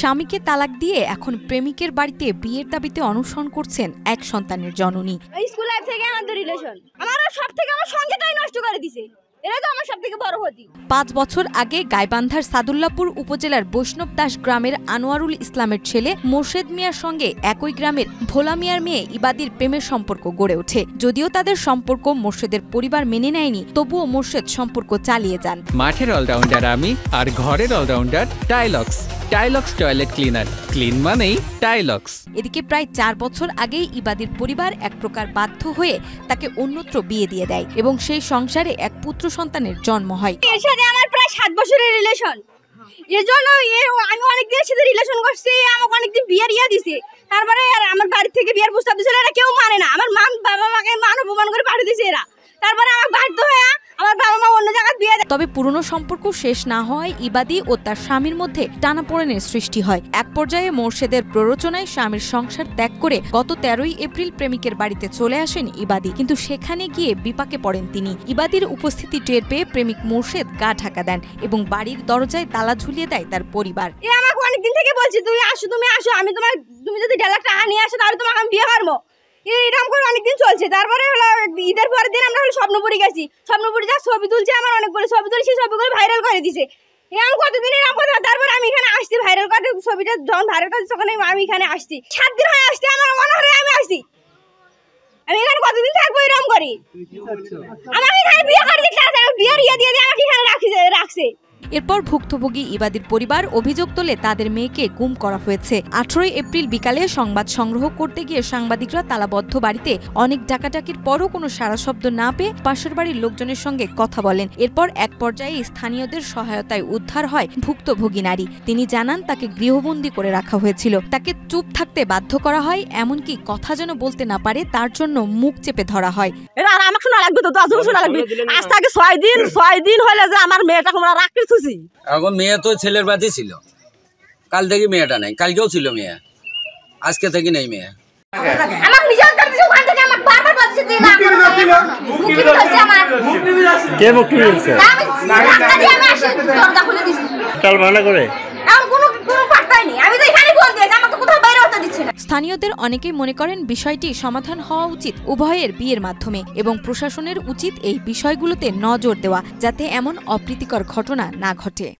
স্বামীকে তালাক দিয়ে এখন প্রেমিকের বাড়িতে বিয়ের দাবিতে অনশন করছেন এক সন্তানের জননী। স্কুল লাইফ থেকে আমাদের রিলেশন আমার সব থেকে আমার সঙ্গেটাই নষ্ট করে দিয়েছে। এটা তো আমার সবথেকে বড় ক্ষতি। ৫ বছর আগে গাইবান্ধার সাদুল্লাপুর উপজেলার বৈষ্ণব দাস গ্রামের আনোয়ারুল ইসলামের ছেলে মোর্শেদ মিয়ার সঙ্গে একই গ্রামের ভোলা মিয়ার মেয়ে ইবাদির প্রেমের সম্পর্ক গড়ে ওঠে। যদিও তাদের সম্পর্ক মোর্শেদের পরিবার মেনে নেয়নি, তবুও মোর্শেদ সম্পর্ক চালিয়ে যান। মাঠের অলরাউন্ডার আমি, আর ঘরের allrounder Tylox. Tylox toilet cleaner, clean মানেই টাইলক্স। এদিকে প্রায় ৪ বছর আগেই ইবাদির পরিবার এক প্রকার বাধ্য হয়ে তাকে অন্যত্র বিয়ে দিয়ে দেয় এবং সেই সংসারে এক পুত্র সন্তানের জন্ম হয়। এর সাথে আমার প্রায় ৭ বছরের রিলেশন। এর জন্য আমি অনেকদিনের সাথে রিলেশন করছি, আমাকে অনেকদিন বিয়ের দিছে। তারপরে আমার বাড়ি থেকে বিয়ের প্রস্তাব দিয়েছিল, এটা কেউ মানে না। আমার বাবা মাকে অপমান করে পাঠিয়ে দিয়েছে এরা। তারপরে আমার বাধ্য হয়ে আমার বাবা মা অন্য জায়গায় বিয়ে দেয়। তবে পুরনো সম্পর্ক শেষ না হওয়ায় ইবাদি ও তার স্বামীর মধ্যে টানাপোড়েনের সৃষ্টি হয়। এক পর্যায়ে মোর্শেদের প্ররোচনায় স্বামীর সংসার ত্যাগ করে গত ১৩ই এপ্রিল প্রেমিকের বাড়িতে চলে আসেন ইবাদি, কিন্তু সেখানে গিয়ে বিপাকে পড়েন তিনি। ইবাদির উপস্থিতি টের পেয়ে প্রেমিক মোর্শেদ গা ঢাকা দেন এবং বাড়ির দরজায় তালা ঝুলিয়ে দেয় তার পরিবার। আমাকে অনেকদিন থেকে বলছি তুমি আসো, তুমি যদি ১.৫ লাখ টাকা নিয়ে আসো তাহলে তোমাকে আমি বিয়ে করবো। এরকম করে অনেকদিন চলছে। তারপরে হলো ঈদের পরের দিন আমরা স্বপ্নপুরি গেছি। স্বপ্নপুরি যা ছবি তুলছে, আমার অনেকগুলো ছবি তুলছে, সেই ছবিগুলো ভাইরাল করে দিছে। এরকম কতদিন এরকম কথা। তারপর আমি এখানে আসছি, ভাইরাল করে ছবিটা যখন ভাইরাল করছি তখন আমি এখানে আসছি। 7 দিন হয়ে আসছি, আমার মনে হয় আমি আসছি। আমি এখানে কতদিন থাকবো এরকম করি? আমাকে এখানে বিয়ে করে দিচ্ছে, বিয়ের দিয়ে আমাকে এখানে রাখছে। এরপর ভুক্তভোগী ইবাদির পরিবার অভিযোগ তোলে তাদের মেয়েকে গুম করা হয়েছে। 18ই এপ্রিল বিকালে সংবাদ সংগ্রহ করতে গিয়ে সাংবাদিকরা তালাবদ্ধ বাড়িতে অনেক ডাকাডাকির পরও কোনো সাড়া শব্দ না পেয়ে পাশের বাড়ির লোকজনের সঙ্গে কথা বলেন। এরপর এক পর্যায়ে স্থানীয়দের সহায়তায় উদ্ধার হয় ভুক্তভোগী নারী। তিনি জানান তাকে গৃহবন্দী করে রাখা হয়েছিল, তাকে চুপ থাকতে বাধ্য করা হয়, এমনকি কথা যেন বলতে না পারে তার জন্য মুখ চেপে ধরা হয়। আমাকে শোনা লাগবে তো, শোনা লাগবে। আজ থেকে 6 দিন হলে যে আমার মেয়েটা আমরা রাখতে থুছি। এখন মেয়ে তো ছেলের বাড়ি ছিল, কাল থেকে মেয়েটা নাই, কালকেও ছিল মেয়ে, আজকে থেকে নেই মেয়ে। স্থানীয়দের অনেকেই মনে করেন বিষয়টি সমাধান হওয়া উচিত উভয়ের বিয়ের মাধ্যমে এবং প্রশাসনের উচিত এই বিষয়গুলোতে নজর দেওয়া, যাতে এমন অপ্রীতিকর ঘটনা না ঘটে।